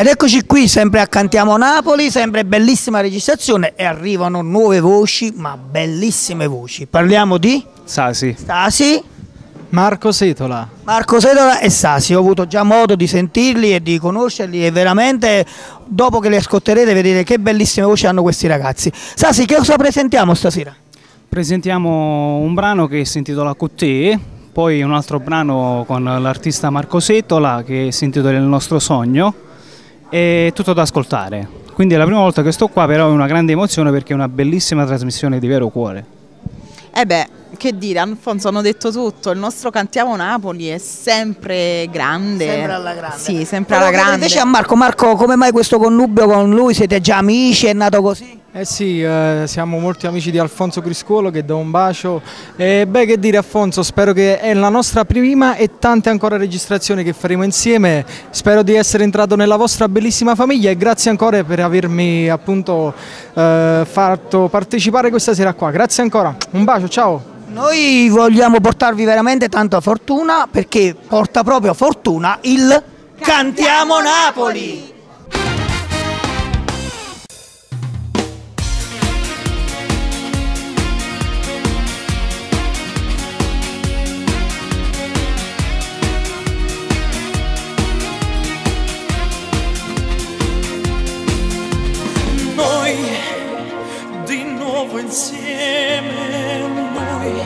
Ed eccoci qui, sempre a Cantiamo Napoli, sempre bellissima registrazione e arrivano nuove voci, ma bellissime voci. Parliamo di? Sasi. Stasi. Marco Setola. Marco Setola e Sasi, ho avuto già modo di sentirli e di conoscerli e veramente dopo che li ascolterete vedete che bellissime voci hanno questi ragazzi. Sasi, che cosa presentiamo stasera? Presentiamo un brano che si intitola Con te, poi un altro brano con l'artista Marco Setola che si intitola Il nostro sogno. È tutto da ascoltare, quindi è la prima volta che sto qua, però è una grande emozione perché è una bellissima trasmissione di vero cuore. Che dire, Alfonso, hanno detto tutto, il nostro Cantiamo Napoli è sempre grande. Sempre alla grande. Sì, sempre alla grande. Invece a Marco, come mai questo connubio con lui? Siete già amici, è nato così? Eh sì, siamo molti amici di Alfonso Criscuolo, che do un bacio. E beh, che dire Alfonso, spero che è la nostra prima e tante ancora registrazioni che faremo insieme. Spero di essere entrato nella vostra bellissima famiglia e grazie ancora per avermi appunto fatto partecipare questa sera qua. Grazie ancora, un bacio, ciao! Noi vogliamo portarvi veramente tanta fortuna perché porta proprio fortuna il Cantiamo Napoli! Noi di nuovo insieme, noi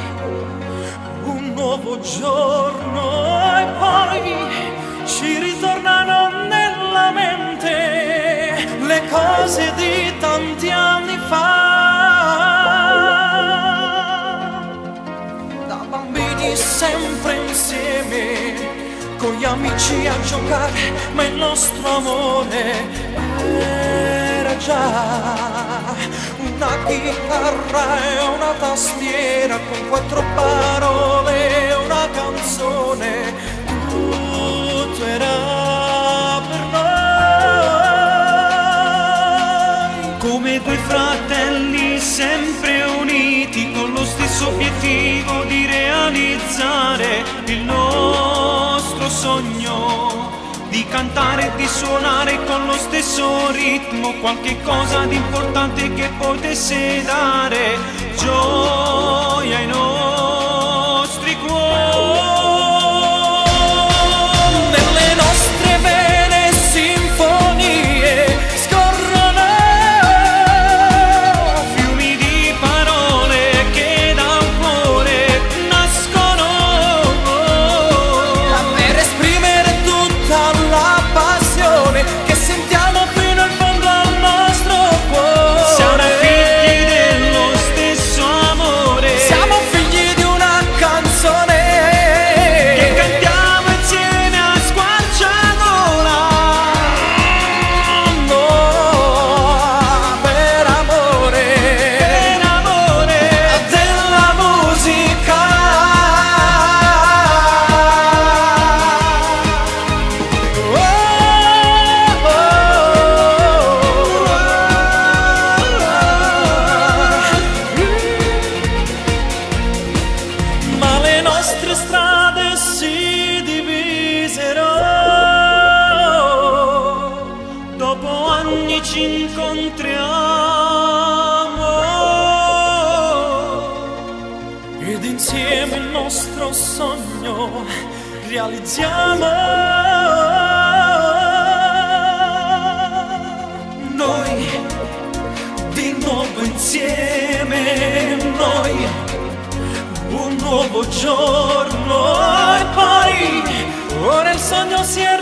un nuovo giorno e poi ci ritornano nella mente le cose di tanti anni fa. Da bambini sempre insieme, con gli amici a giocare, ma il nostro amore era già una chitarra e una tastiera con 4 parole e una canzone, tutto era per noi, come 2 fratelli sempre uniti con lo stesso obiettivo di realizzare il nostro sogno, di cantare e di suonare con lo stesso ritmo qualche cosa di importante che potesse dare gioia ai nostri cuori. Nelle nostre vene sinfonie scorrono fiumi di parole che da un cuore nascono per esprimere tutta la passione che sentiamo fino al fondo al nostro cuore. Siamo figli dello stesso amore, siamo figli di una canzone che cantiamo insieme a squarciagola. No, per amore della musica. Ma le nostre strade si divisero, dopo anni ci incontriamo ed insieme il nostro sogno realizziamo. Noi di nuovo insieme, noi un nuovo giorno e poi ora il sogno si è